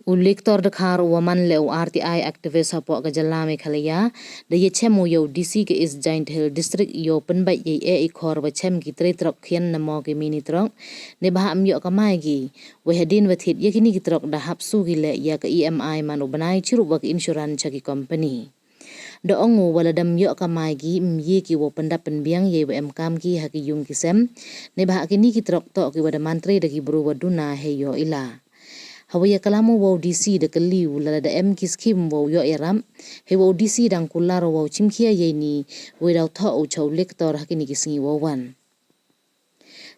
Uliktor Dakar waman leu RTI activist hapo ka jalame khalaya de ye chemo yo DC ke is Giant Hill district yo penbai ye ikor wa chem ki tre trok khian namo ke mini trok ne bah am yo ka mai gi we hedin wethit ye kini ki trok da hapsu gi le ya ka EMI man ubanai chiru wak insurance ki company do ongu wala dam yo ka mai gi ye ki wo pendap penbiang ye em kam ki ha ki yung ki sem ne bah kini ki trok to ki wada mantri de ki bru waduna he yo ila Hawaya kalamu wow DC de keliu lala da em kiskim wow yo eram he wow DC dang kularo wow chimkia ye ni wedau tho o chau lektor hakini kisingi wawan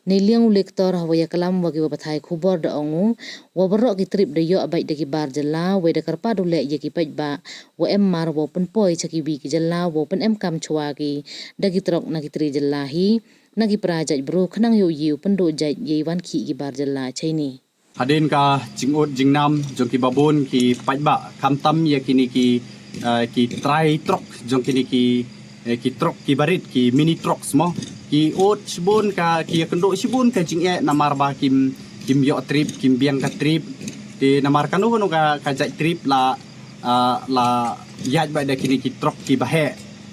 ne liang lektor hawaya kalam wagi wabathai khubor da ongu wabarok ki trip de yo abai de ki bar jala we de karpa dule ye ki paj ba wa em mar wow pen poi chaki bi ki jala wow pen em kam chwa ki da ki trok na ki tri jala hi na ki prajaj bro khnang yo yiu pen do jaj ye wan ki bar jala chaini Hadin ka jingot jingnam jong ki babon ki pajba kamtam ya kini ki try truck jong kini ki truck ki barit ki mini truck semua ki ot sibun ka ki kendo sibun ka jingye namar ba kim yo trip kim biang ka trip di namar kanu ka jai trip la yaj ba da kini ki truck ki bahe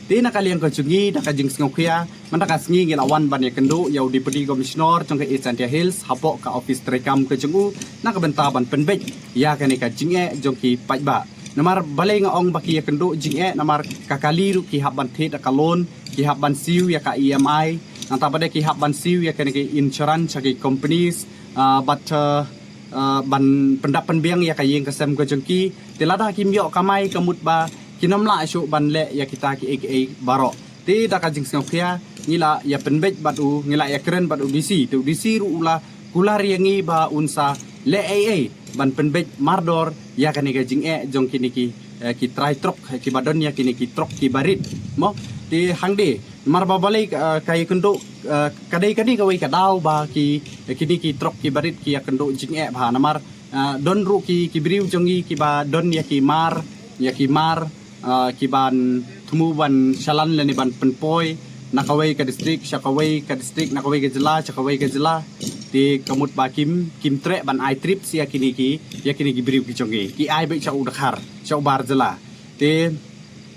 di nakaliang ka jungi da ka jing sngokia mana ka sngi ngelawan ban ya kendo ya deputy commissioner jong ka East Santia Hills hapok ka office trekam ke jungu na ka benta ban penbek ya ka ni ka jinge jong ki pajba namar balai ngong baki ya kendo jinge namar ka kaliru ki haban the ka loan ki haban siu ya ka EMI nanta pada ki haban siu ya ka ni insurance ki companies but ban pendapan biang ya ka yeng kasem ke jengki tilada kim yo kamai kamut ba kinamla isu ban le ya kita ki aka baro ti da ka jing sngokia ngila ya penbej batu ngila ya keren batu DC tu DC ru ula kular yangi ba unsa le AA ban penbej mardor ya kan ga jing jong kini ki try truk ki badon ya kini ki truk ki barit mo ti hangde mar ba balai kai kendo kadai ka wai ka dau ba ki kini ki truk ki barit ki ya kendo jing ba namar don ru ki briu jongi ki ba don ya ki mar kiban tumuban shalan lani ban penpoi nakawai ka distrik syakawai ka distrik nakawai ka jela di kamut bakim kim tre ban ai trip sia kini ki briu ki jongi ki ai bai chau dakhar chau bar jela te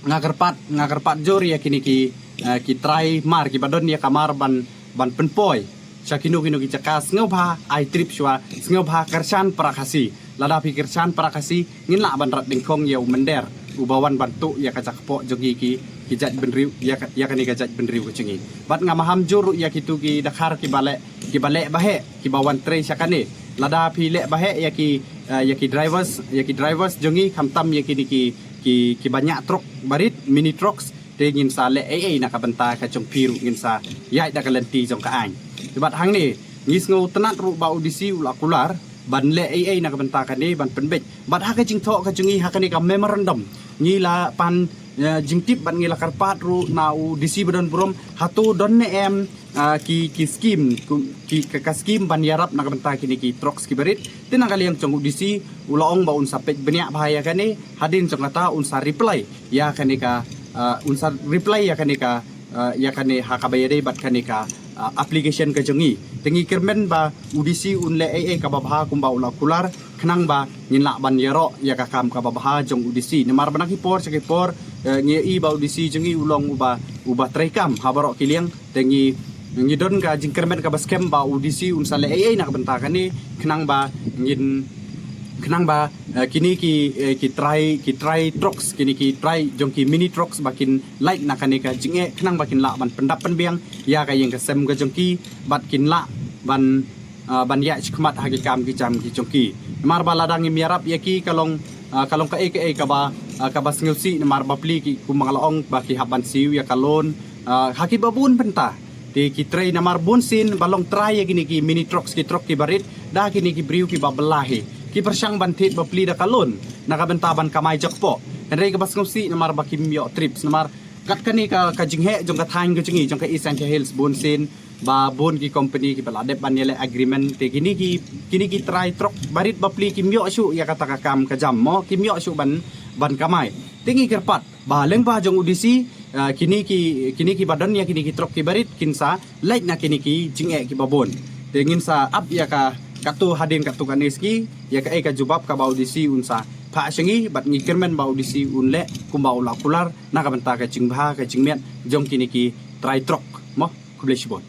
ngakarpat jor ya kini ki try mar ki badon ya kamar ban penpoi syakino ki cakas ngobha ai trip shwa ngobha kersan prakasi lada pikirsan prakasi ngin la ban rat dingkong ya mender ubawan bantu ya kacak po jogi ki jat benriu ya kan jat benriu kucingi bat ngamaham juru ya kitu ki dakhar ki bale bahe ki bawan tre sakane lada pi le bahe ya ki drivers jongi kamtam ya ki banyak truk barit mini trucks te ngin sa le AA nakabenta ka jong piru ngin sa ya da kalenti jong ka an bat hang ni ngis ngo tenat ru ba audisi ula kular ban le AA nakabenta ka ni ban penbej bat ha ka jing tho ka jungi ha ka ni ka memorandum ngila pan jingtip ban ngila karpat ru nau DC badon brom hatu don ne em ki scheme ki ka scheme ban yarap nak benta kini ki trucks ki berit tin kali yang cong DC ulaong ba unsa pej benya bahaya kani hadin cong kata unsa reply ya kani ka unsa reply ya kani ha kabayade bat kani ka application ka jongi tengi kermen ba UDC unle AA ka babha kumba ula kular khnang ba nginla ban yero ya ka kam ka babha jong UDC ni mar banaki por sakipor ngi i ba UDC jongi ulong uba trekam habaro kiliang tengi ngidon ka jingkermen ka baskem ba UDC unsale AA nak bentakan ni khnang ba kini ki try trucks kini ki try jong ki mini trucks bakin light nakane ka jinge khnang bakin la ban pendapan biang ya ka yeng ka sem ka jong ki bat kin la ban ya chkmat hagi kam ki jam ki jong ki mar baladang miarap ya ki kalong ka aka ka ba ngilsi mar bapli ki kumangalaong baki haban siu ya kalon haki babun penta ki tray namar bunsin balong try ya kini ki mini trucks ki truck ki barit da kini ki briu ki babelahi ki persyang bantit bapli da kalon nakabentaban kamay jakpo henry ka basngsi namar bakim yo trips namar kat kani ka jinghe jong ka thain ka jingi jong ka East Santia Hills bunsin ba bon ki company ki baladep ban yele agreement te kini ki try truck barit bapli ki myo su ya kata ka kam ka jam mo ki myo su ban kamay tingi kerpat ba leng ba jong UDC kini ki badan ya kini ki truck ki barit kinsa light na kini ki jinge ki babon Tingin sa up ya ka katu hadin katu kaneski ya ka eka jubab ka bau disi unsa pha shangi bat ngikirmen bau disi unle kumbau la kular na ka banta ka jingba ka jingmet jong kini ki try trok mo kubleshibon